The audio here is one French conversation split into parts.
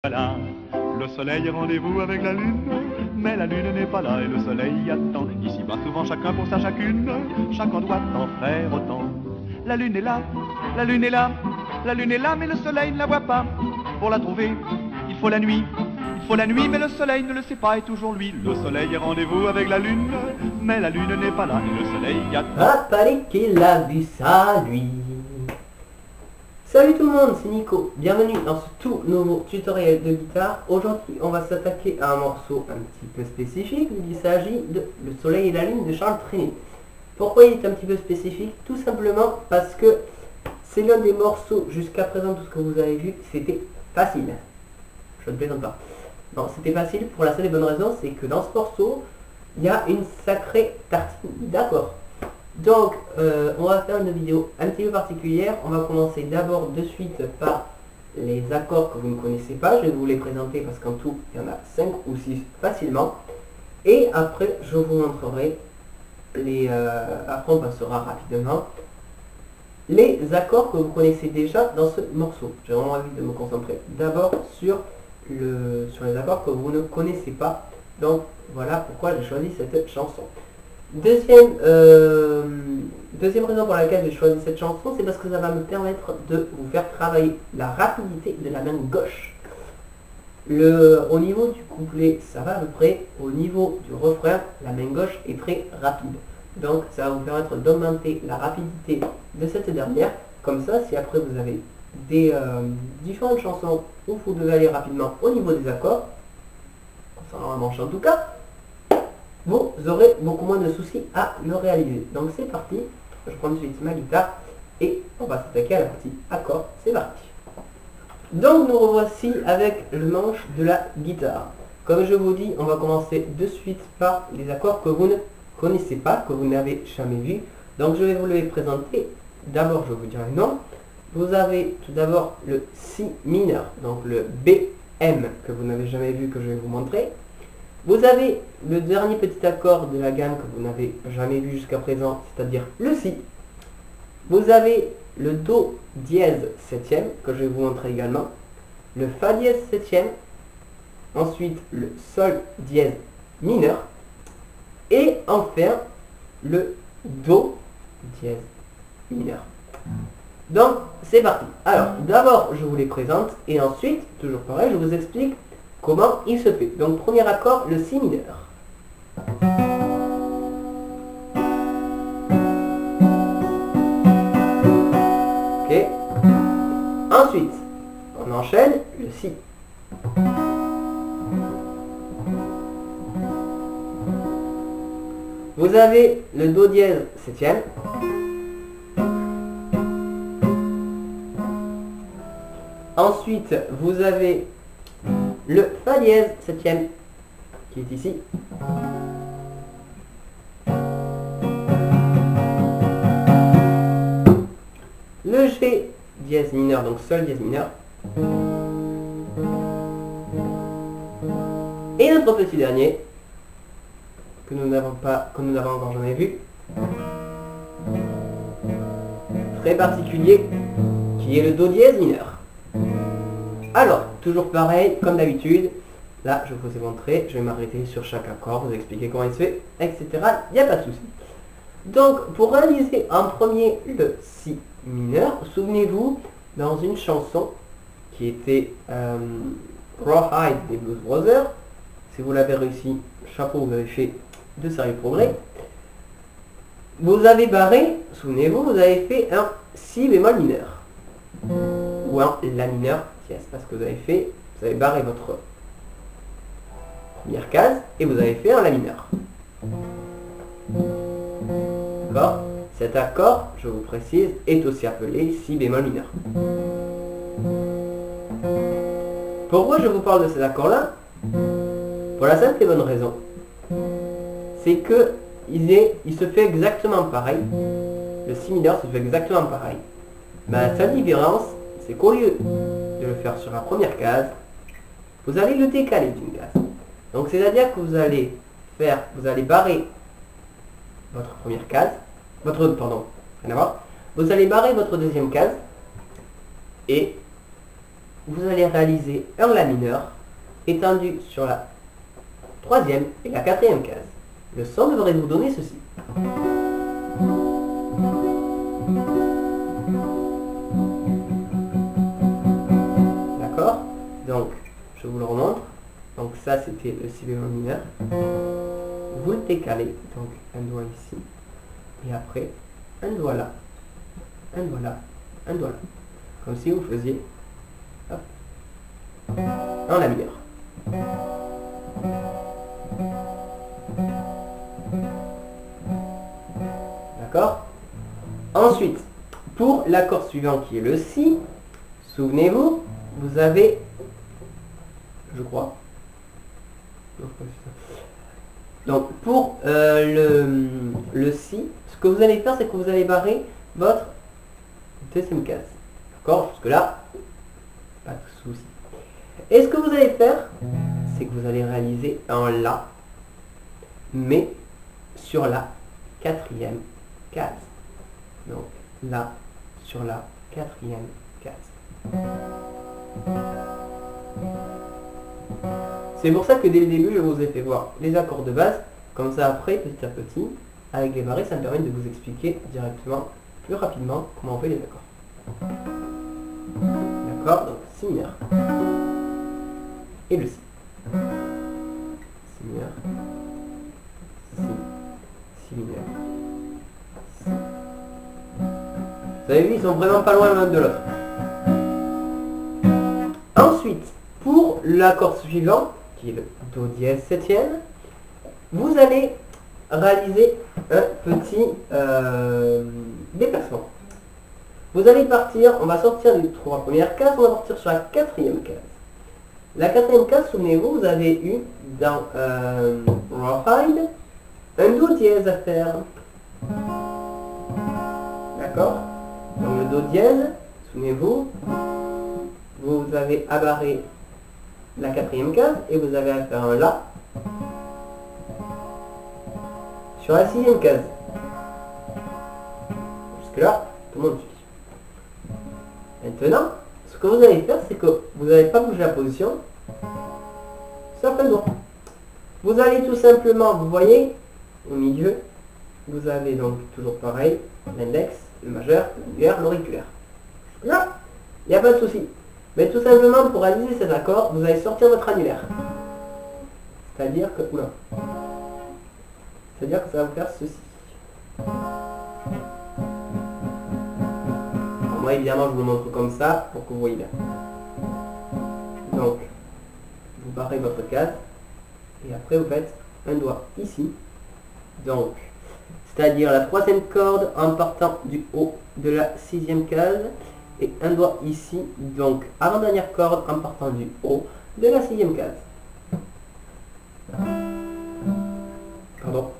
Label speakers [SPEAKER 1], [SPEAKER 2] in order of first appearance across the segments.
[SPEAKER 1] Voilà, le soleil est rendez-vous avec la lune, mais la lune n'est pas là et le soleil attend. Ici va souvent chacun pour sa chacune, chacun doit en faire autant. La lune est là, la lune est là, la lune est là, mais le soleil ne la voit pas. Pour la trouver, il faut la nuit, il faut la nuit, mais le soleil ne le sait pas et toujours lui. Le soleil est rendez-vous avec la lune, mais la lune n'est pas là et le soleil attend.
[SPEAKER 2] Ah, paraît qu'il a vu ça, lui. Salut tout le monde, c'est Nico. Bienvenue dans ce tout nouveau tutoriel de guitare. Aujourd'hui, on va s'attaquer à un morceau un petit peu spécifique. Il s'agit de Le Soleil et la Lune de Charles Trenet. Pourquoi il est un petit peu spécifique? Tout simplement parce que c'est l'un des morceaux, jusqu'à présent, tout ce que vous avez vu, c'était facile. Je ne plaisante pas. Non, c'était facile pour la seule et bonne raison, c'est que dans ce morceau, il y a une sacrée tartine d'accords. Donc, on va faire une vidéo un petit peu particulière. On va commencer d'abord de suite par les accords que vous ne connaissez pas. Je vais vous les présenter parce qu'en tout, il y en a 5 ou 6 facilement. Et après, je vous montrerai après, on passera rapidement les accords que vous connaissez déjà dans ce morceau. J'ai vraiment envie de me concentrer d'abord sur les accords que vous ne connaissez pas. Donc, voilà pourquoi j'ai choisi cette chanson. Deuxième raison pour laquelle j'ai choisi cette chanson, c'est parce que ça va me permettre de vous faire travailler la rapidité de la main gauche. Au niveau du couplet, ça va à peu près. Au niveau du refrain, la main gauche est très rapide. Donc ça va vous permettre d'augmenter la rapidité de cette dernière. Comme ça, si après vous avez des différentes chansons où vous devez aller rapidement au niveau des accords, concernant la manche en tout cas, vous aurez beaucoup moins de soucis à le réaliser. Donc c'est parti, je prends tout de suite ma guitare et on va s'attaquer à la partie accord. C'est parti. Donc nous revoici avec le manche de la guitare. Comme je vous dis, on va commencer de suite par les accords que vous ne connaissez pas, que vous n'avez jamais vus. Donc je vais vous les présenter. D'abord je vous dirai le nom. Vous avez tout d'abord le Si mineur, donc le BM que vous n'avez jamais vu, que je vais vous montrer. Vous avez le dernier petit accord de la gamme que vous n'avez jamais vu jusqu'à présent, c'est-à-dire le Si. Vous avez le Do dièse septième, que je vais vous montrer également. Le Fa dièse septième. Ensuite, le Sol dièse mineur. Et enfin, le Do dièse mineur. Donc, c'est parti. Alors, d'abord, je vous les présente. Et ensuite, toujours pareil, je vous explique comment il se fait. Donc premier accord, le Si mineur. Ok. Ensuite, on enchaîne le Si. Vous avez le Do dièse septième. Ensuite, vous avez le Fa dièse septième qui est ici. Le G dièse mineur, donc Sol dièse mineur. Et notre petit dernier, que nous n'avons encore jamais vu, très particulier, qui est le Do dièse mineur. Alors, toujours pareil, comme d'habitude, là je vous ai montré, je vais m'arrêter sur chaque accord, vous expliquer comment il se fait, etc. Il n'y a pas de souci. Donc, pour réaliser en premier le Si mineur, souvenez-vous, dans une chanson qui était Rawhide des Blues Brothers, si vous l'avez réussi, chapeau, vous avez fait de sérieux progrès. Vous avez barré, souvenez-vous, vous avez fait un Si bémol mineur, ou un La mineur, parce que vous avez barré votre première case et vous avez fait un La mineur. D'accord? Cet accord, je vous précise, est aussi appelé Si bémol mineur. Pourquoi je vous parle de cet accord-là? Pour la simple et bonne raison, c'est que il se fait exactement pareil. Le Si mineur se fait exactement pareil. Mais la seule différence, c'est qu'au lieu de le faire sur la première case, vous allez le décaler d'une case. Donc c'est-à-dire que vous allez barrer votre première case, rien à voir, vous allez barrer votre deuxième case et vous allez réaliser un La mineur étendu sur la troisième et la quatrième case. Le son devrait vous donner ceci. D'accord? Donc, je vous le remontre. Donc ça, c'était le Si bémol mineur. Vous le décalez, donc un doigt ici. Et après, un doigt là, un doigt là, un doigt là. Comme si vous faisiez hop, un La mineur. D'accord? Ensuite, pour l'accord suivant qui est le Si, souvenez-vous, vous avez, je crois, donc pour le Si, ce que vous allez faire, c'est que vous allez barrer votre deuxième case. D'accord? Jusque là, pas de souci. Et ce que vous allez faire, c'est que vous allez réaliser un La, mais sur la quatrième case. Donc La sur la quatrième case. C'est pour ça que dès le début, je vous ai fait voir les accords de base. Comme ça, après, petit à petit, avec les barrés, ça me permet de vous expliquer directement, plus rapidement, comment on fait les accords. D'accord? Donc, Si mineur. Et le Si. Si mineur. Si. Si mineur. Si. Vous avez vu, ils sont vraiment pas loin l'un de l'autre. Ensuite, pour l'accord suivant, qui est le Do dièse septième, vous allez réaliser un petit déplacement. Vous allez partir, on va sortir des trois premières cases, on va partir sur la quatrième case. La quatrième case, souvenez-vous, vous avez eu dans Rawhide un Do dièse à faire. D'accord? Donc le Do dièse, souvenez-vous, vous avez à barrer la quatrième case et vous avez à faire un La sur la sixième case. Jusque là, tout le monde suit. Maintenant, ce que vous allez faire, c'est que vous n'allez pas bouger la position, sauf un doigt. Vous allez tout simplement, vous voyez, au milieu, vous avez donc toujours pareil, l'index, le majeur, l'annulaire, l'auriculaire. Là, il n'y a pas de souci. Mais tout simplement, pour réaliser cet accord, vous allez sortir votre annulaire. C'est-à-dire que... Oula. C'est-à-dire que ça va vous faire ceci. Alors moi, évidemment, je vous le montre comme ça, pour que vous voyez bien. Donc, vous barrez votre case, et après vous faites un doigt ici. Donc, c'est-à-dire la troisième corde en partant du haut de la sixième case, et un doigt ici, donc avant-dernière corde en partant du haut de la sixième case. Pardon.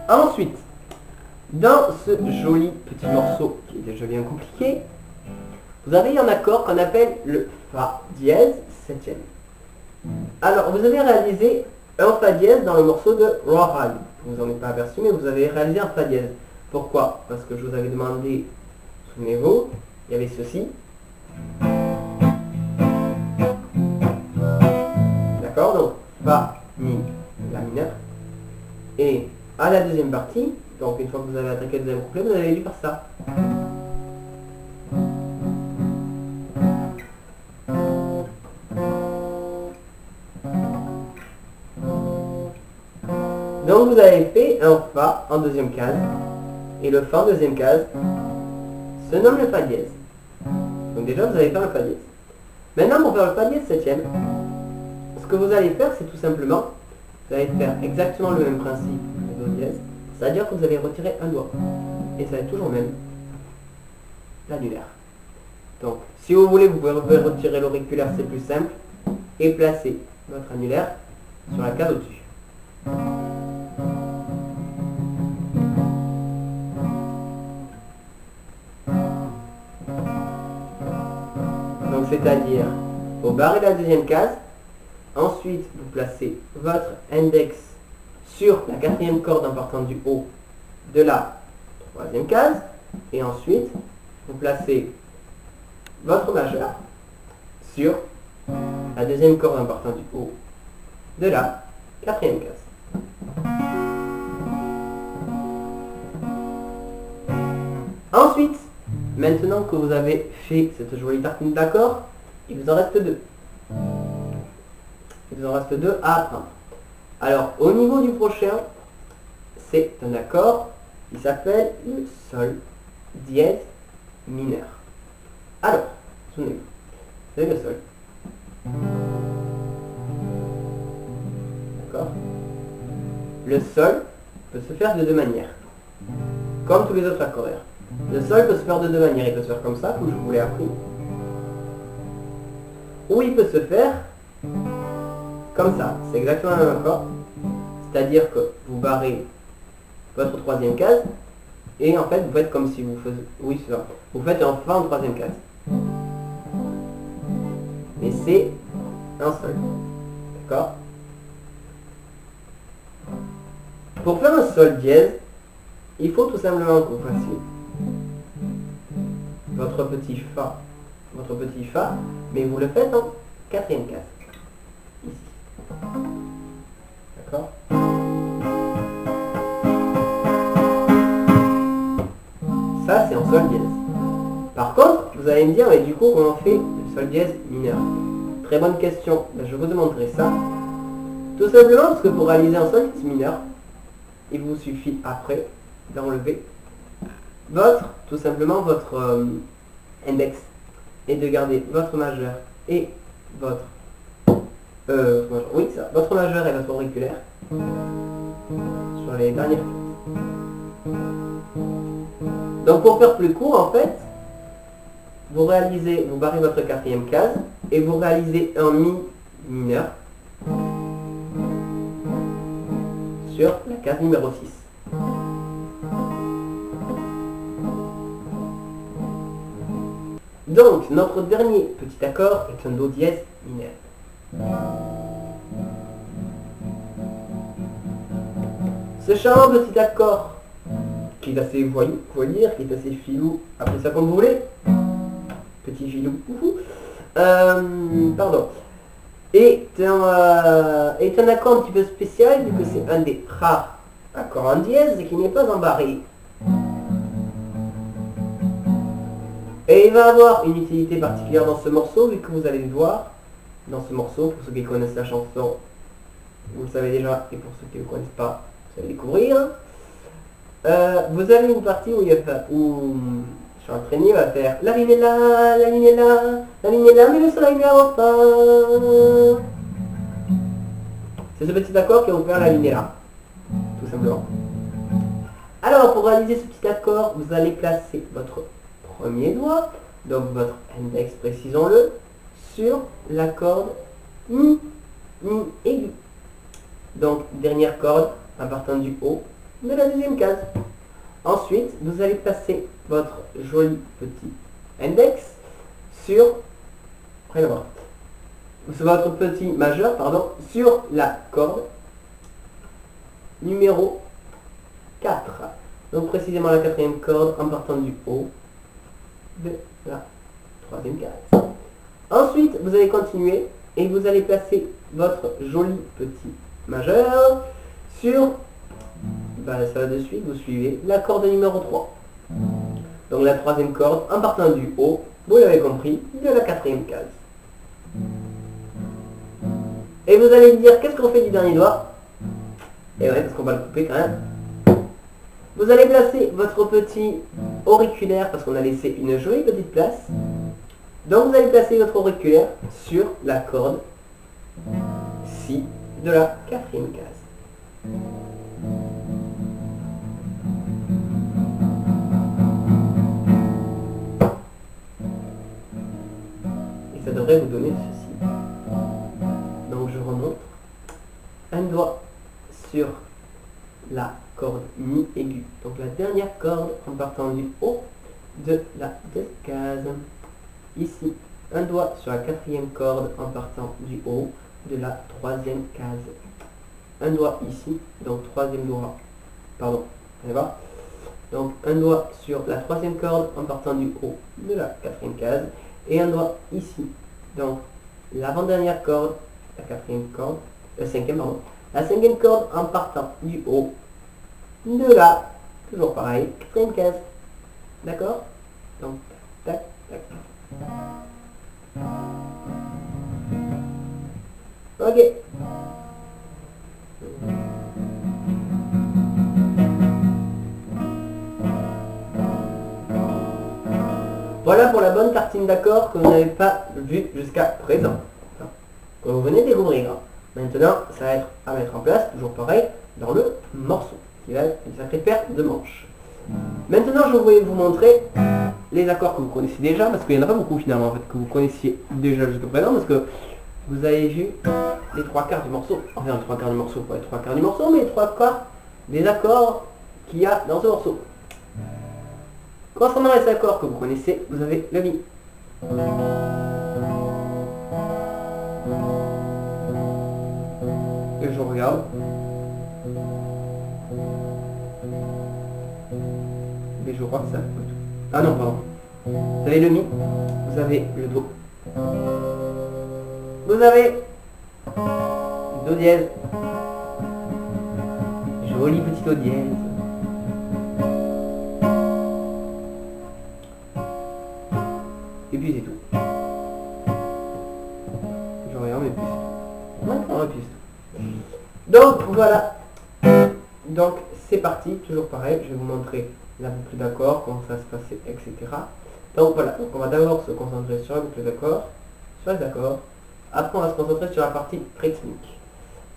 [SPEAKER 2] Ensuite, dans ce joli petit morceau qui est déjà bien compliqué, vous avez un accord qu'on appelle le Fa dièse septième. Alors, vous avez réalisé un Fa dièse dans le morceau de Rawhide. Vous n'en êtes pas aperçu, mais vous avez réalisé un Fa dièse. Pourquoi? Parce que je vous avais demandé, souvenez-vous, il y avait ceci. D'accord? Donc, Fa, Mi, La mineur. Et à la deuxième partie, donc une fois que vous avez attaqué le deuxième couplet, vous avez dû faire ça. Donc vous avez fait un Fa en deuxième case, et le Fa en deuxième case se nomme le Fa dièse. Donc déjà vous allez faire le Fa dièse. Maintenant pour faire le Fa dièse septième, ce que vous allez faire c'est tout simplement, vous allez faire exactement le même principe que le Do dièse, c'est-à-dire que vous allez retirer un doigt, et ça va être toujours même l'annulaire. Donc si vous voulez, vous pouvez retirer l'auriculaire, c'est plus simple, et placer votre annulaire sur la case au-dessus. Donc c'est-à-dire, vous barrez la deuxième case, ensuite vous placez votre index sur la quatrième corde en partant du haut de la troisième case, et ensuite vous placez votre majeur sur la deuxième corde en partant du haut de la quatrième case. Ensuite, maintenant que vous avez fait cette jolie tartine d'accords, il vous en reste deux. Il vous en reste deux à apprendre. Alors, au niveau du prochain, c'est un accord qui s'appelle le sol dièse mineur. Alors, souvenez-vous, c'est le sol. D'accord? Le sol peut se faire de deux manières, comme tous les autres accords. Le sol peut se faire de deux manières. Il peut se faire comme ça, comme je vous l'ai appris. Ou il peut se faire comme ça. C'est exactement le même accord. C'est-à-dire que vous barrez votre troisième case et en fait vous faites comme si vous faisiez... Oui, c'est ça. Vous faites un fa en troisième case. Mais c'est un sol. D'accord? Pour faire un sol dièse, il faut tout simplement que vous fassiez votre petit fa, mais vous le faites en quatrième case. Ici. D'accord? Ça, c'est en sol dièse. Par contre, vous allez me dire, mais du coup, comment on fait le sol dièse mineur? Très bonne question. Ben, je vous demanderai ça. Tout simplement parce que pour réaliser un sol dièse mineur, il vous suffit après d'enlever tout simplement votre index et de garder votre majeur et votre votre majeur et votre auriculaire sur les dernières cases. Donc pour faire plus court, en fait, vous barrez votre quatrième case et vous réalisez un mi mineur sur la case numéro 6. Donc, notre dernier petit accord est un do dièse mineur. Ce charmant petit accord, qui est assez voyir, qui est assez filou, appelez ça comme vous voulez, petit filou, pardon, est un accord un petit peu spécial, vu que c'est un des rares accords en dièse qui n'est pas en barré. Et il va avoir une utilité particulière dans ce morceau, vu que vous allez le voir dans ce morceau. Pour ceux qui connaissent la chanson, vous le savez déjà, et pour ceux qui ne le connaissent pas, vous allez découvrir. Vous avez une partie où Chantreni va faire la ligne est là, la ligne est là, la ligne est là, mais le soleil n'arrive pas. C'est ce petit accord qui va vous faire la ligne est là, tout simplement. Alors, pour réaliser ce petit accord, vous allez placer votre premier doigt, donc votre index, précisons-le, sur la corde mi aigu. Donc, dernière corde en partant du haut de la deuxième case. Ensuite, vous allez placer votre joli petit index sur votre petit majeur, pardon, sur la corde numéro 4. Donc précisément la quatrième corde en partant du haut de la troisième case. Ensuite, vous allez continuer et vous allez placer votre joli petit majeur sur, ça va de suite, vous suivez la corde numéro 3. Donc la troisième corde en partant du haut, vous l'avez compris, de la quatrième case. Et vous allez me dire, qu'est-ce qu'on fait du dernier doigt? Et ouais, parce qu'on va le couper quand même. Vous allez placer votre petit auriculaire, parce qu'on a laissé une jolie petite place. Donc vous allez placer votre auriculaire sur la corde Si de la quatrième case. Et ça devrait vous donner ceci. Donc je remonte. Un doigt sur la corde mi aiguë. Donc la dernière corde en partant du haut de la deuxième case. Ici, un doigt sur la quatrième corde en partant du haut de la troisième case. Un doigt ici, donc troisième doigt, pardon, allez voir. Donc un doigt sur la troisième corde en partant du haut de la quatrième case et un doigt ici. Donc l'avant-dernière corde, la quatrième corde, la cinquième pardon, la cinquième corde en partant du haut de la, toujours pareil, quatrième case. D'accord? Donc tac, tac, tac. Ok. Voilà pour la bonne tartine d'accords que vous n'avez pas vue jusqu'à présent. Que vous venez de découvrir. Maintenant, ça va être à mettre en place, toujours pareil, dans le morceau. Il a une sacrée paire de manches. Maintenant, je vais vous montrer les accords que vous connaissez déjà, parce qu'il n'y en a pas beaucoup finalement, en fait, que vous connaissiez déjà jusqu'à présent, parce que vous avez vu les trois quarts du morceau. Enfin, les trois quarts du morceau, pas les trois quarts du morceau, mais les trois quarts des accords qu'il y a dans ce morceau. Concernant les accords que vous connaissez, vous avez le Mi. Et je regarde. Et je crois que ça... Ah non, pardon. Vous avez le Mi, vous avez le Do. Vous avez Do dièse. Joli petit Do dièse. Et puis c'est tout. Je regarde et puis c'est tout. Maintenant et puis c'est tout. Donc voilà. Donc c'est parti, toujours pareil, je vais vous montrer la boucle d'accords, comment ça se passait, etc. Donc voilà, donc on va d'abord se concentrer sur la boucle d'accords, sur les accords. Après on va se concentrer sur la partie rythmique.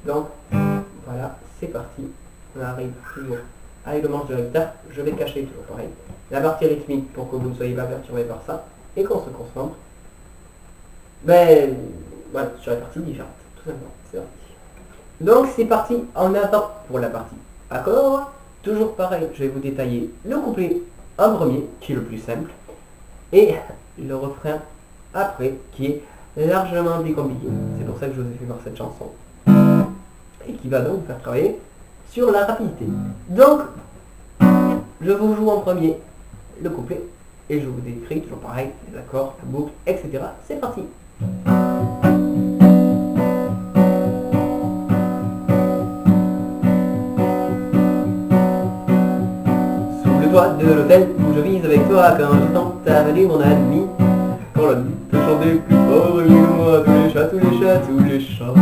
[SPEAKER 2] Donc voilà, c'est parti. On arrive toujours avec le manche de la guitare, je vais cacher toujours pareil. La partie rythmique pour que vous ne soyez pas perturbé par ça. Et qu'on se concentre, ben voilà, sur la partie différente, tout simplement, c'est parti. Donc c'est parti en avant pour la partie accord, toujours pareil, je vais vous détailler le couplet en premier, qui est le plus simple, et le refrain après, qui est largement plus compliqué. C'est pour ça que je vous ai fait voir cette chanson, et qui va donc vous faire travailler sur la rapidité. Donc, je vous joue en premier le couplet, et je vous décris toujours pareil, les accords, la boucle, etc. C'est parti. Sous le toit de l'hôtel où je vis avec toi, quand j'entends ta venue mon ami, quand la nuit peut chanter plus fort, et moi tous les chats, tous les chats, tous les chats.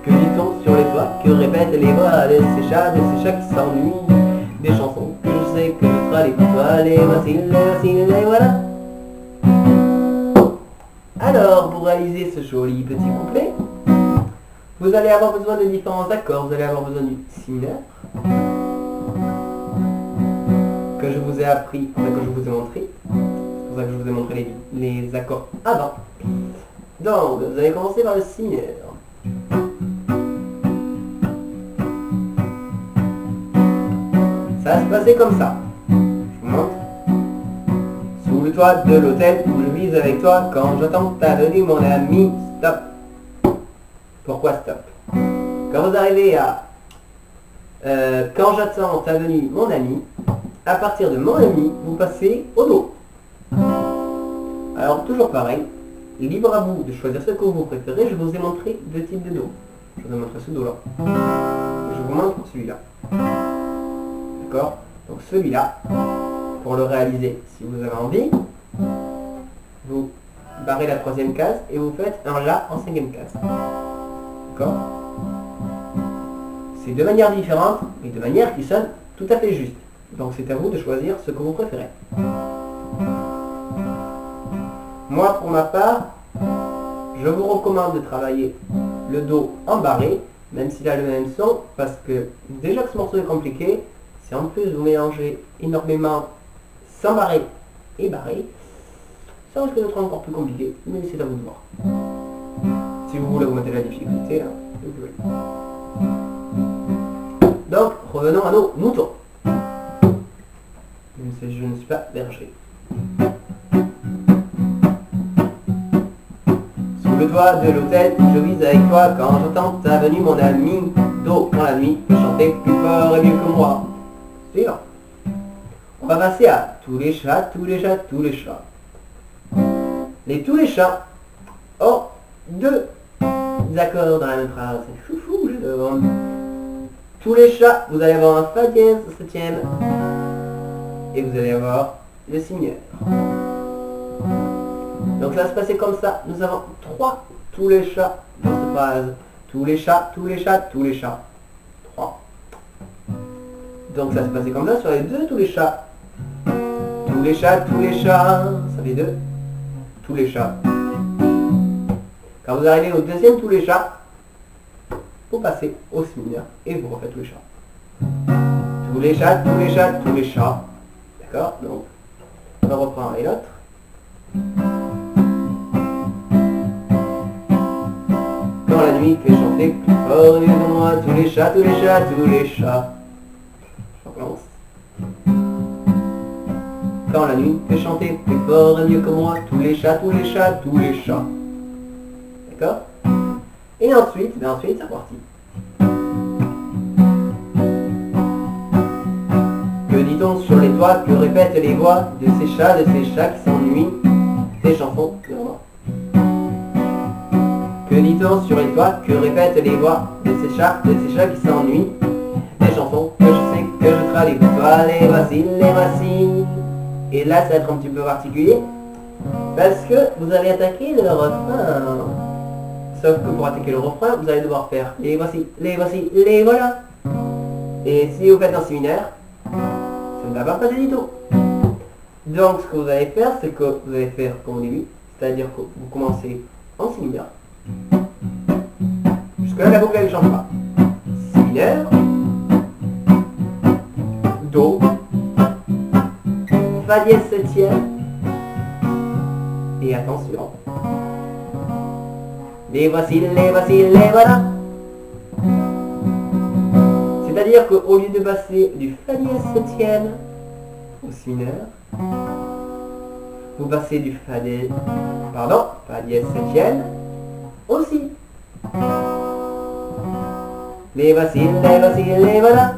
[SPEAKER 2] Que dit-on sur les toits, que répètent les voix de ces chats qui s'ennuient, des chansons que je sais que je traduis pour toi, les voici, et voilà. Alors, pour réaliser ce joli petit couplet, vous allez avoir besoin de différents accords. Vous allez avoir besoin du Si mineur, que je vous ai appris, enfin que je vous ai montré. C'est pour ça que je vous ai montré les accords avant. Donc, vous allez commencer par le Si mineur. Ça va se passer comme ça. Je vous montre. Sous le toit de l'hôtel où je vis avec toi, quand j'attends ta venue mon ami, stop. Pourquoi stop? Quand vous arrivez à quand j'attends ta venue mon ami, à partir de mon ami, vous passez au Do. Alors toujours pareil, libre à vous de choisir ce que vous préférez. Je vous ai montré deux types de Do. Je vous ai montré ce Do là. Je vous montre celui-là. D'accord? Donc celui-là, pour le réaliser, si vous avez envie, vous barrez la troisième case et vous faites un La en cinquième case. D'accord? C'est deux manières différentes, mais de manières qui sonnent tout à fait justes. Donc c'est à vous de choisir ce que vous préférez. Moi, pour ma part, je vous recommande de travailler le Do en barré, même s'il a le même son, parce que déjà que ce morceau est compliqué, si en plus vous mélangez énormément sans barré et barré, ça risque d'être encore plus compliqué, mais c'est à vous de voir. Si vous voulez augmenter la difficulté, hein, vous pouvez. Donc, revenons à nos moutons. Même si je ne suis pas berger. Sous le toit de l'hôtel où je vis avec toi, quand j'entends ta venue mon ami, Do quand la nuit peut chanter plus fort et mieux que moi. Suivant. On va passer à tous les chats, tous les chats, tous les chats. Tous les chats ont deux accords dans la même phrase. Foufou, je demande. Tous les chats, vous allez avoir un fa dièse au septième. Et vous allez avoir le si mineur. Donc ça va se passer comme ça. Nous avons trois tous les chats dans cette phrase. Tous les chats, tous les chats, tous les chats. 3. Donc ça va se passer comme ça sur les deux tous les chats. Tous les chats, tous les chats. Ça fait 2. Tous les chats. Quand vous arrivez au deuxième tous les chats, vous passez au si mineur et vous refaites tous les chats. Tous les chats, tous les chats, tous les chats. D'accord? Donc, on reprend un et l'autre. Quand la nuit fait chanter plus fort mieux que moi, tous les chats, tous les chats, tous les chats. Je recommence. Quand la nuit fait chanter plus fort et mieux que moi, tous les chats, tous les chats, tous les chats. D'accord? Et ensuite, c'est reparti. Que dit-on sur les toits, que répètent les voix de ces chats qui s'ennuient, des chansons de moi. Que dit-on sur les toits, que répètent les voix de ces chats qui s'ennuient, des chansons que je sais que je traduis pour toi, les voici, les voici. Et là, ça va être un petit peu particulier, parce que vous allez attaquer le refrain. Sauf que pour attaquer le refrain, vous allez devoir faire les voici, les voilà. Et si vous faites un si mineur, ça ne va pas passer du tout. Donc ce que vous allez faire, c'est que vous allez faire comme au début, c'est-à-dire que vous commencez en si mineur. Jusque là, la boucle elle ne change pas. Si mineur, Do, Fa dièse septième, et attention. Les voici, les voilà. C'est-à-dire qu'au lieu de passer du Fa dièse septième au si mineur, vous passez du Fa dièse septième au Si. Les voici, les voilà.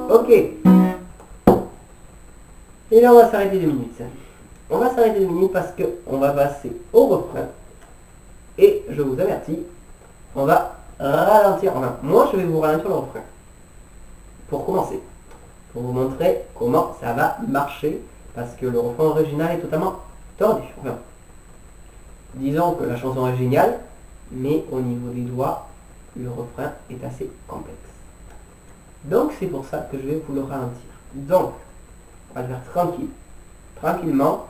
[SPEAKER 2] Ok. Et là on va s'arrêter 2 minutes. On va s'arrêter 2 minutes parce qu'on va passer au refrain. Et je vous avertis, on va ralentir. Enfin, moi je vais vous ralentir le refrain. Pour commencer. Pour vous montrer comment ça va marcher. Parce que le refrain original est totalement tordu. Enfin, disons que la chanson est géniale, mais au niveau des doigts, le refrain est assez complexe. Donc c'est pour ça que je vais vous le ralentir. Donc, on va le faire tranquillement,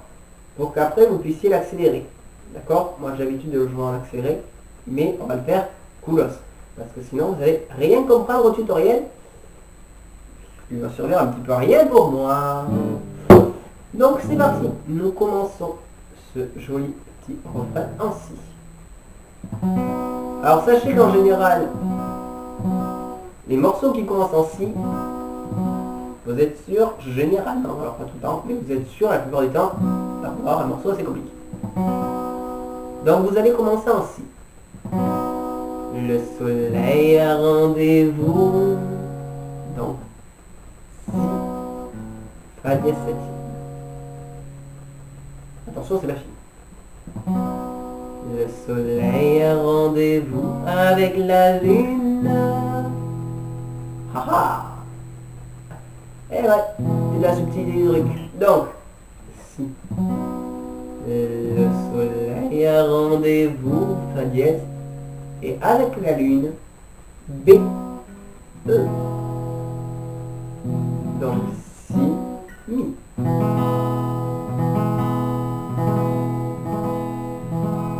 [SPEAKER 2] pour qu'après vous puissiez l'accélérer. D'accord? Moi j'ai l'habitude de le jouer en accéléré, mais on va le faire coolos. Parce que sinon vous n'allez rien comprendre au tutoriel. Il va servir un petit peu à rien pour moi. Donc c'est parti. Nous commençons ce joli petit refrain en Si. Alors sachez qu'en général, les morceaux qui commencent en Si, vous êtes sûr, généralement, alors pas tout le temps, mais vous êtes sûr la plupart du temps d'avoir un morceau assez compliqué. Donc vous allez commencer en Si. Le soleil a rendez-vous. Donc, Si, Fa dièse septième. Attention, c'est la fille. Le soleil a rendez-vous avec la lune. Haha. Eh ouais, c'est de la subtilité du truc. Donc, Si. Le soleil a rendez-vous, Fa dièse, et avec la lune, B, E. Donc, Si, Mi.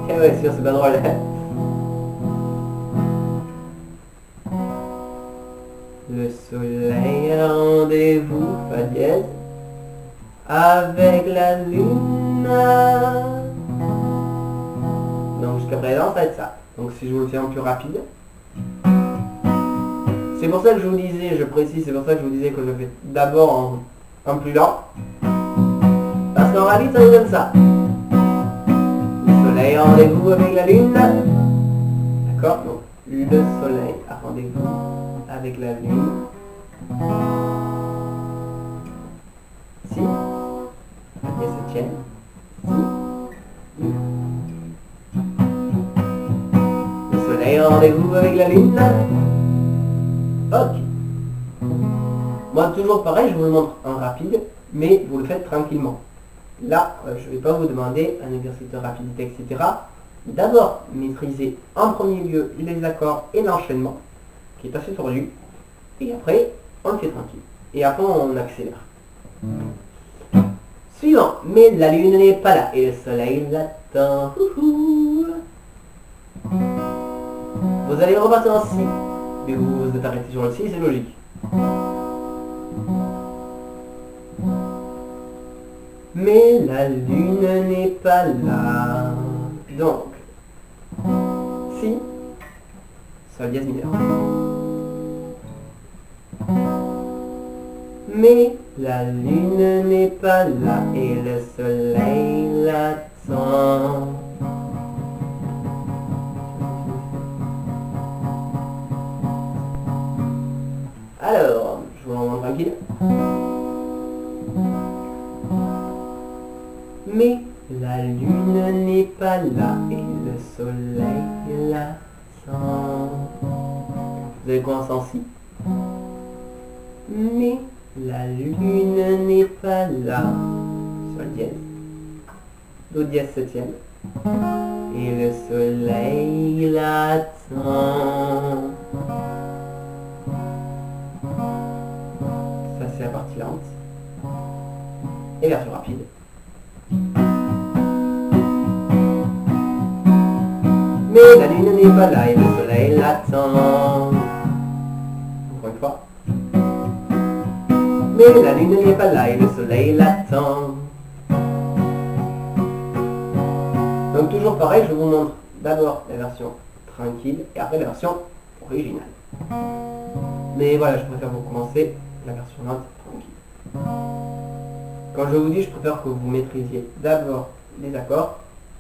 [SPEAKER 2] Eh ouais, c'est pas drôle. Le soleil a rendez-vous, Fa dièse, avec la lune. Donc jusqu'à présent, ça va être ça. Donc si je vous le fais en plus rapide. C'est pour ça que je vous disais, je précise, c'est pour ça que je vous disais que je fais d'abord en plus lent. Parce qu'en réalité, ça nous donne ça. Le soleil a rendez-vous avec la lune. D'accord? Donc, le soleil a rendez-vous avec la lune. Si. La dièse septième. Si. Mi. Le soleil a rendez-vous avec la lune. Ok. Moi, toujours pareil, je vous le montre en rapide, mais vous le faites tranquillement. Là, je ne vais pas vous demander un exercice de rapidité, etc. D'abord, maîtriser en premier lieu les accords et l'enchaînement, qui est assez tordu. Et après, on le fait tranquille. Et après, on accélère. Suivant. Mais la lune n'est pas là et le soleil l'attend. Vous allez repartir en si. Mais vous vous êtes arrêté sur le si, c'est logique. Mais la lune n'est pas là. Donc, si, sol dièse mineur. Mais la lune n'est pas là et le soleil l'attend. Alors, je vous l'envoie tranquille. Mais la lune n'est pas là et le soleil l'attend. Vous allez commencer en si. Mais la lune n'est pas là. Sol dièse. Do dièse septième. Et le soleil l'attend. Ça c'est la partie lente. Et version rapide. Mais la lune n'est pas là et le soleil l'attend. Encore une fois. Mais la lune n'est pas là et le soleil l'attend. Donc toujours pareil, je vous montre d'abord la version tranquille et après la version originale. Mais voilà, je préfère vous commencer la version lente tranquille. Quand je vous dis, je préfère que vous maîtrisiez d'abord les accords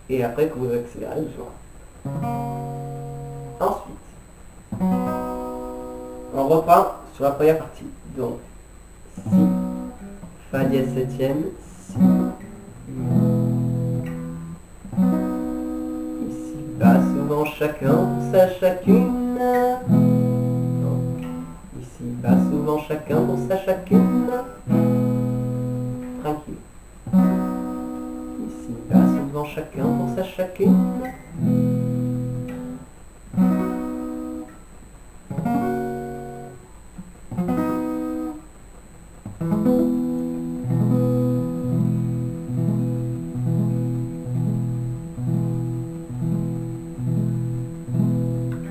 [SPEAKER 2] et après que vous accélérez doucement. Ensuite, on reprend sur la première partie. Donc, si, fa dièse septième, si, mi. Ici bas souvent chacun pour sa chacune. Donc, ici bas souvent chacun pour sa chacune. Tranquille. Ici bas souvent chacun pour sa chacune.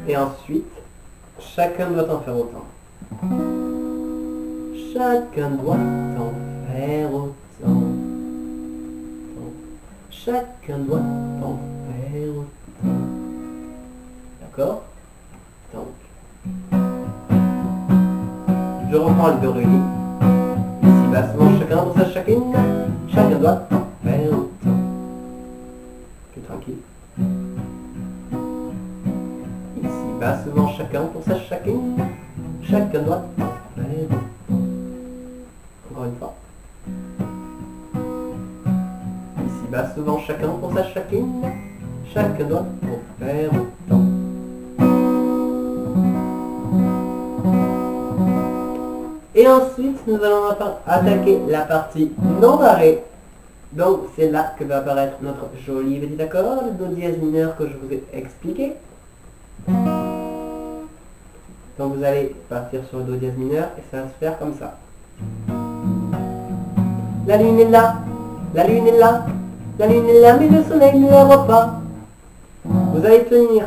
[SPEAKER 2] Et ensuite, chacun doit en faire autant. Chacun doit en faire autant. Chacun doit en faire autant. D'accord? Donc, je reprends le do ré mi. Ici bassement chacun pour sa chacune. Chacun doit en faire autant. Ok, tranquille. Bas souvent chacun pour sa chacune. Chacun doit en faire autant. Encore une fois. Ici bas souvent chacun pour sa chacune. Chacun doit en faire autant. Et ensuite, nous allons attaquer la partie non barrée. Donc, c'est là que va apparaître notre joli petit accord, le do dièse mineur que je vous ai expliqué. Donc vous allez partir sur le do dièse mineur et ça va se faire comme ça. La lune est là, la lune est là, la lune est là, mais le soleil ne la voit pas. Vous allez tenir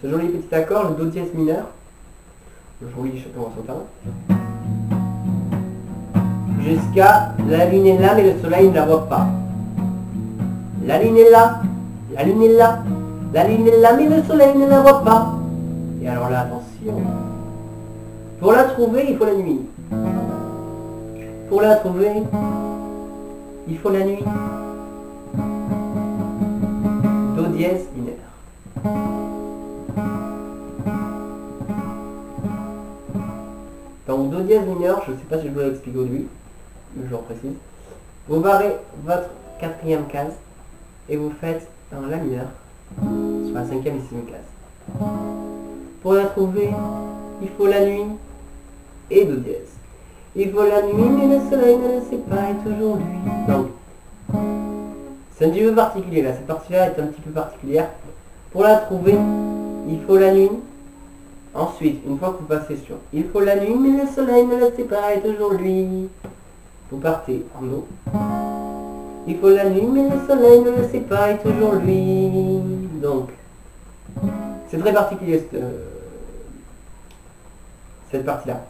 [SPEAKER 2] ce joli petit accord, le do dièse mineur, le joli chapeau en sautant, jusqu'à la lune est là, mais le soleil ne la voit pas. La lune est là, la lune est là, la lune est là, mais le soleil ne la voit pas. Et alors là, attention. Pour la trouver, il faut la nuit. Pour la trouver, il faut la nuit. Do dièse mineur. Donc do dièse mineur, je ne sais pas si je vous l'ai expliqué au début, mais je le précise. Vous barrez votre quatrième case et vous faites un la mineur sur la cinquième et sixième case. Pour la trouver, il faut la nuit et do dièse. Il faut la nuit mais le soleil ne le sait pas et toujours lui. Donc, c'est un petit peu particulier là, cette partie-là est un petit peu particulière. Pour la trouver, il faut la nuit. Ensuite, une fois que vous passez sur il faut la nuit mais le soleil ne le sait pas et toujours lui. Vous partez en do. Il faut la nuit mais le soleil ne le sait pas et toujours lui. Donc, c'est très particulier cette partie-là.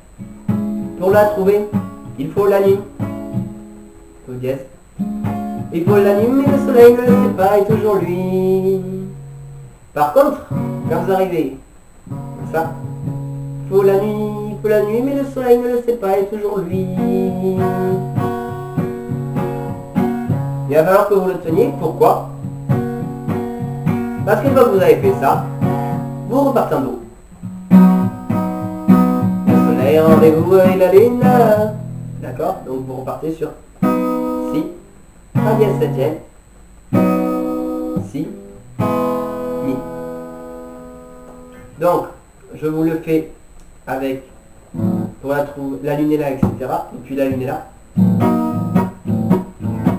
[SPEAKER 2] Pour la trouver, il faut la nuit. Do dièse. Il faut la nuit mais le soleil ne le sait pas et toujours lui. Par contre, quand vous arrivez comme ça, il faut la nuit mais le soleil ne le sait pas et toujours lui. Il va falloir que vous le teniez. Pourquoi? Parce qu'une fois que vous avez fait ça, vous repartez en do. Le soleil rendez-vous avec la lune. D'accord? Donc vous repartez sur si, fa dièse septième, si, mi. Donc, je vous le fais avec, pour la lune est là, etc. Et puis la lune est là.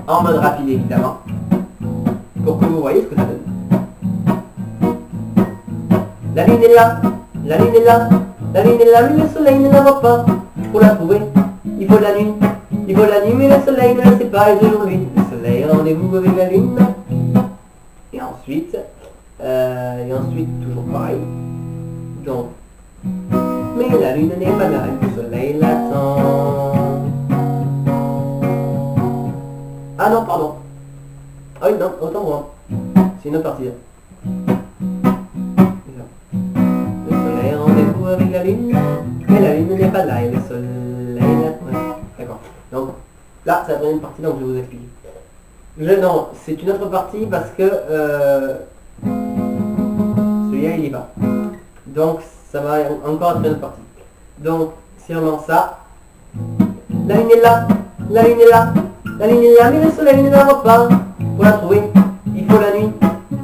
[SPEAKER 2] En mode rapide évidemment, pour que vous voyez ce que ça donne. La lune est là, la lune est là, la lune est là, mais le soleil ne la voit pas. Pour la trouver, il faut la nuit, il faut la nuit, mais le soleil ne le sait pas et toujours lui. Le soleil rendez-vous avec la lune. Et ensuite toujours pareil. Donc, mais la lune n'est pas là, le soleil l'attend. Ah non, pardon. Ah oui, non, autant moi. C'est une autre partie. Le soleil rendez-vous avec la lune, mais la lune n'est pas là et le soleil l'attend. D'accord. Donc, là, c'est la première partie, donc je vais vous expliquer. Non, c'est une autre partie parce que celui-là, il y va. Donc, ça va encore être une autre partie. Donc, c'est vraiment ça. La lune est là, la lune est là. La lune est là, mais le soleil ne la voit pas. Pour la trouver, il faut la nuit.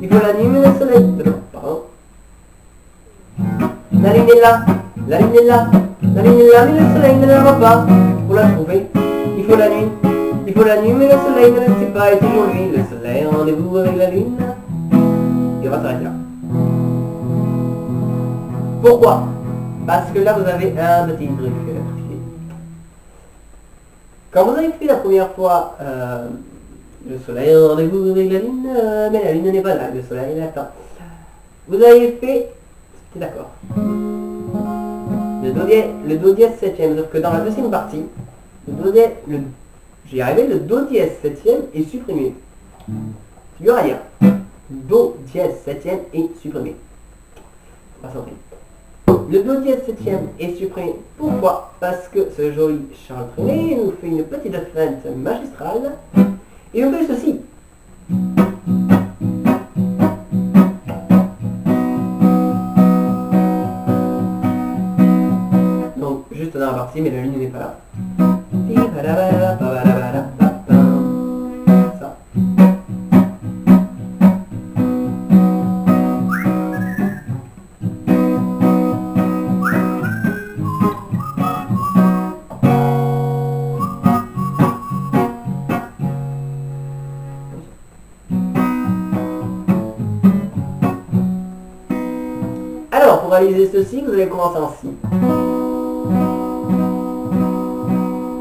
[SPEAKER 2] Il faut la nuit, mais le soleil... Pardon. La lune est là, la lune est là, la lune est là, mais le soleil ne la voit pas. Pour la trouver, il faut la nuit. Il faut la nuit, mais le soleil ne le sait pas et toujours lui. Le soleil rendez-vous avec la lune. Et on va s'arrêter là. Pourquoi? Parce que là, vous avez un petit truc. Quand vous avez fait la première fois le soleil rendez-vous avec la lune, mais la lune n'est pas là, le soleil l'attend. Vous avez fait, c'était d'accord, le do dièse septième, sauf que dans la deuxième partie, j'y arrivé, le do dièse septième est supprimé. Il y aura rien. Do dièse septième est supprimé. On va s'en prie. Le do dièse septième est supprimé. Pourquoi? Parce que ce joli Charles Trenet nous fait une petite feinte magistrale et nous fait ceci. Donc juste dans la partie, mais la lune n'est pas là. Ça. Alors, pour réaliser ceci, vous allez commencer en si.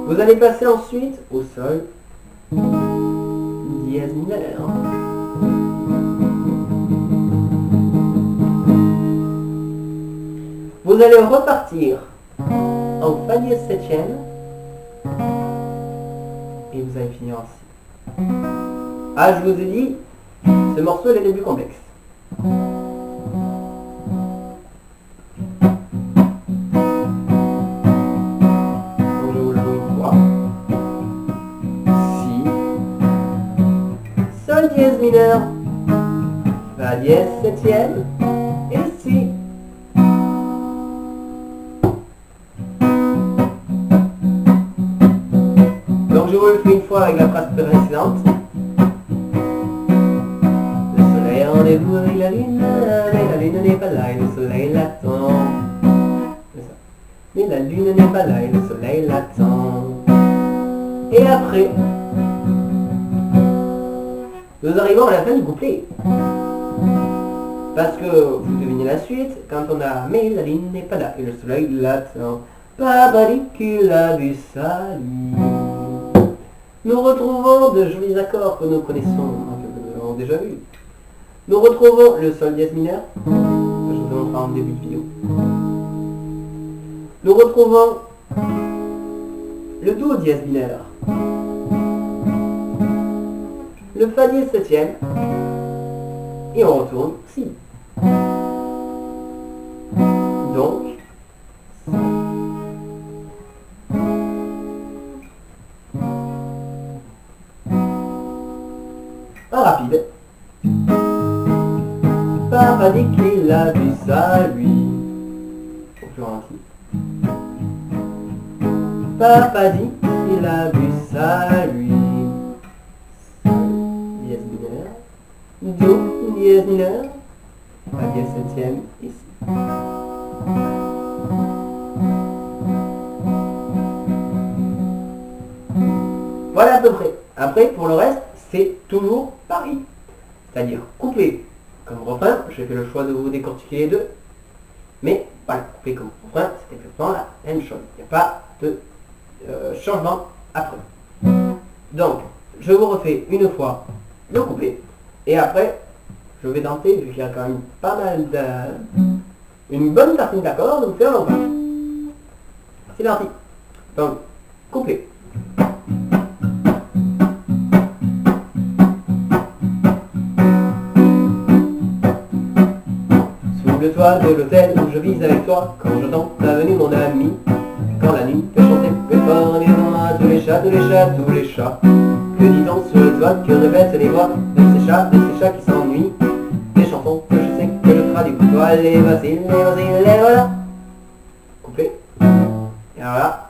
[SPEAKER 2] Vous allez passer ensuite au sol, dièse mineur. Vous allez repartir en fa dièse septième et vous allez finir en si. Ah, je vous ai dit, ce morceau est le plus complexe. Dièse mineur, fa dièse septième et si. vous le fais une fois avec la phrase précédente. Le soleil a rendez-vous avec la lune, mais la lune n'est pas là et le soleil l'attend. C'est ça. Mais la lune n'est pas là et le soleil l'attend. Et après, nous arrivons à la fin du couplet. Parce que vous devinez la suite, quand on a mais la lune n'est pas là et le soleil l'attend. Papa dit qu'il a vu sa lune. Nous retrouvons de jolis accords que nous connaissons, que nous avons déjà vus. Nous retrouvons le sol dièse mineur, que je vous ai montré en début de vidéo. Nous retrouvons le do dièse mineur, le fa dièse septième, et on retourne si. Donc, pas rapide. Papa dit qu'il a vu ça lui. Au plus ralenti. Papa dit qu'il a vu ça lui. Dièse mineur. Do, dièse mineur. Fa dièse septième ici. Voilà à peu près. Après, pour le reste, c'est toujours pareil. C'est-à-dire couplet comme refrain. J'ai fait le choix de vous décortiquer les deux. Mais voilà, couplet comme refrain, c'est exactement la même chose. Il n'y a pas de changement après. Donc, je vous refais une fois le couplet. Et après, je vais tenter, vu qu'il y a quand même pas mal une bonne partie d'accords, de vous faire l'envers. C'est parti. Donc, couplet. Sous le toit de l'hôtel où je vis avec toi, quand j'entends ta venue mon ami, quand la nuit fait chanter plus fort les mains, tous les chats, tous les chats, tous les chats. Que dit-on sur le toit, que répètent les voix de ces chats qui s'ennuient, des chansons que je sais que je traduis pour toi, les voici, les voilà. Couplet. Et voilà.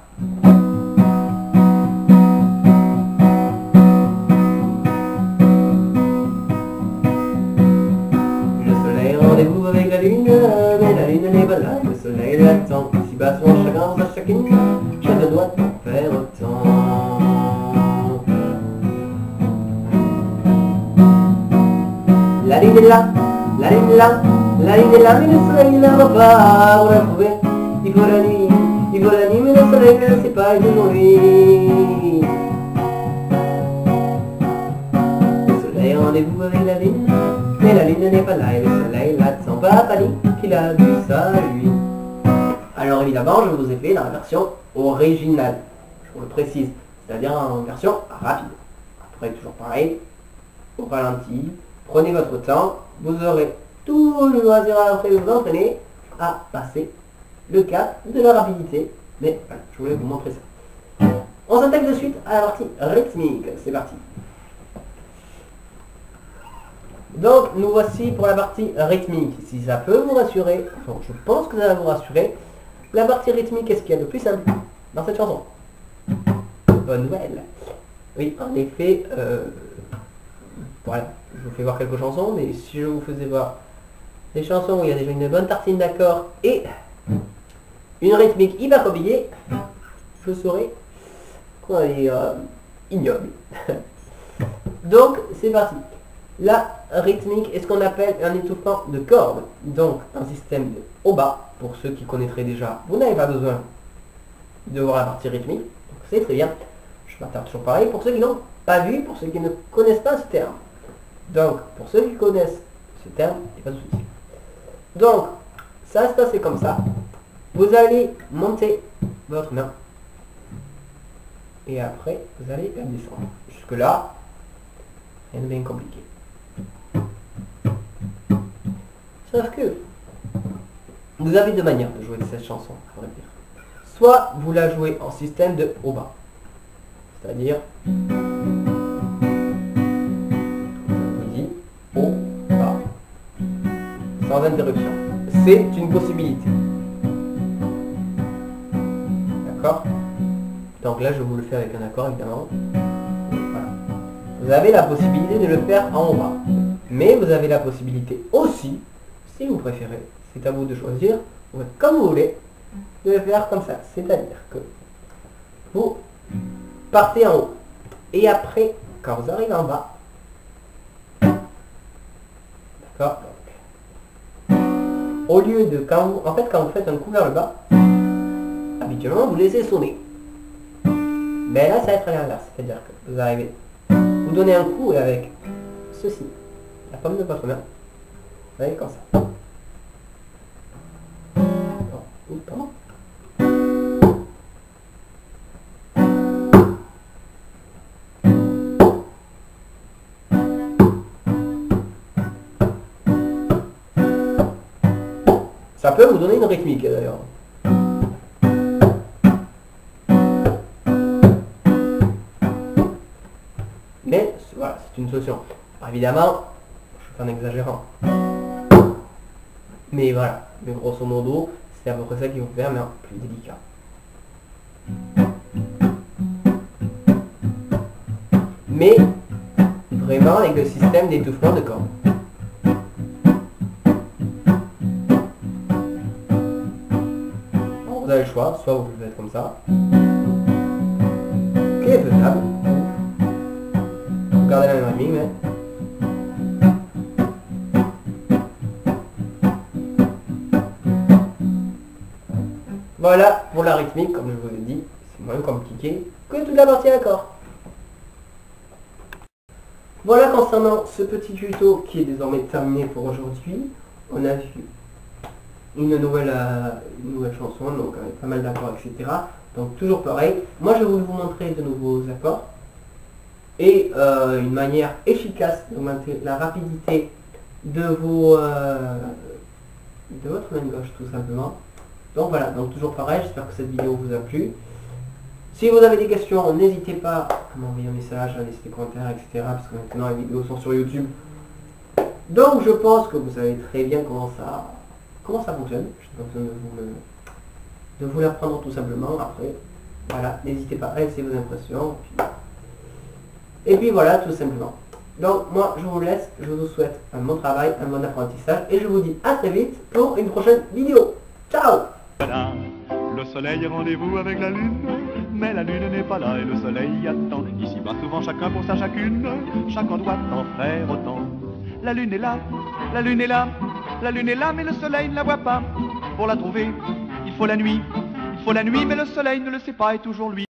[SPEAKER 2] Le soleil rendez-vous avec la lune, mais la lune n'est pas là, le soleil l'attend. Ici bas souvent chacun sa chacune, chacun doit en faire autant. La lune est là, la lune est là, la lune est là, mais le soleil ne va pas pour la trouver. Il faut la nuit, mais le soleil ne sait pas aujourd'hui. Le soleil rendez-vous avec la lune, mais la lune n'est pas là et le soleil l'attend. Papa dit qu'il a vu ça lui. Alors évidemment, je vous ai fait la version originale, je vous le précise, c'est-à-dire en version rapide. Après, toujours pareil, au ralenti. Prenez votre temps, vous aurez tout le loisir après de vous entraîner à passer le cap de la rapidité. Mais voilà, je voulais vous montrer ça. On s'attaque de suite à la partie rythmique. C'est parti. Donc, nous voici pour la partie rythmique. Si ça peut vous rassurer, enfin, je pense que ça va vous rassurer, la partie rythmique est ce qu'il y a de plus simple dans cette chanson. Bonne nouvelle. Oui, en effet, voilà, je vous fais voir quelques chansons, mais si je vous faisais voir des chansons où il y a déjà une bonne tartine d'accords et une rythmique hyper copiée, je serais, comment dire, ignoble. Donc, c'est parti. La rythmique est ce qu'on appelle un étouffement de cordes, donc un système de haut bas. Pour ceux qui connaîtraient déjà, vous n'avez pas besoin de voir la partie rythmique, donc c'est très bien. Je m'attarde toujours pareil pour ceux qui n'ont pas vu, pour ceux qui ne connaissent pas ce terme. Donc, pour ceux qui connaissent ce terme, il n'y a pas de souci. Donc, ça va se passer comme ça. Vous allez monter votre main. Et après, vous allez la descendre. Jusque là, rien de bien compliqué. Sauf que, vous avez deux manières de jouer cette chanson, à vrai dire. Soit vous la jouez en système de haut-bas. C'est-à-dire, haut-bas. Sans interruption. C'est une possibilité. D'accord? Donc là, je vous le fais avec un accord, évidemment. vous avez la possibilité de le faire en bas. Mais vous avez la possibilité aussi, si vous préférez, c'est à vous de choisir, vous faites comme vous voulez, de le faire comme ça. C'est-à-dire que vous partez en haut. Et après, quand vous arrivez en bas, d'accord, au lieu de quand vous faites un coup vers le bas, habituellement vous laissez sonner. Mais là ça va être à l'inverse, c'est-à-dire que vous arrivez, vous donnez un coup et avec ceci, la paume de votre main, vous allez comme ça. Ça peut vous donner une rythmique d'ailleurs. Mais voilà, c'est une solution. Alors, évidemment, je suis en exagérant. Mais voilà, mais grosso modo, c'est à peu près ça qu'il faut faire, mais en plus délicat. Mais vraiment avec le système d'étouffement de cordes. Vous avez le choix, soit vous le faites comme ça, qui est faisable. Vous gardez la même rythmique, mais voilà pour la rythmique, comme je vous ai dit, c'est moins compliqué que toute la partie accord. Voilà concernant ce petit tuto qui est désormais terminé pour aujourd'hui. On a vu une nouvelle chanson, donc avec pas mal d'accords, etc. Donc toujours pareil. Moi je vais vous montrer de nouveaux accords et une manière efficace d'augmenter la rapidité de votre main gauche tout simplement. Donc voilà, donc toujours pareil, j'espère que cette vidéo vous a plu. Si vous avez des questions, n'hésitez pas à m'envoyer un message, à laisser des commentaires, etc. Parce que maintenant les vidéos sont sur YouTube. Donc je pense que vous savez très bien comment ça fonctionne. Je n'ai pas besoin de vous l'apprendre tout simplement. Après, voilà, n'hésitez pas à laisser vos impressions. Et puis voilà, tout simplement. Donc moi je vous laisse, je vous souhaite un bon travail, un bon apprentissage. Et je vous dis à très vite pour une prochaine vidéo. Ciao!
[SPEAKER 1] Le soleil est rendez-vous avec la lune, mais la lune n'est pas là et le soleil attend. Ici-bas souvent chacun pour sa chacune, chacun doit en faire autant. La lune est là, la lune est là, la lune est là, mais le soleil ne la voit pas. Pour la trouver, il faut la nuit, mais le soleil ne le sait pas et toujours lui.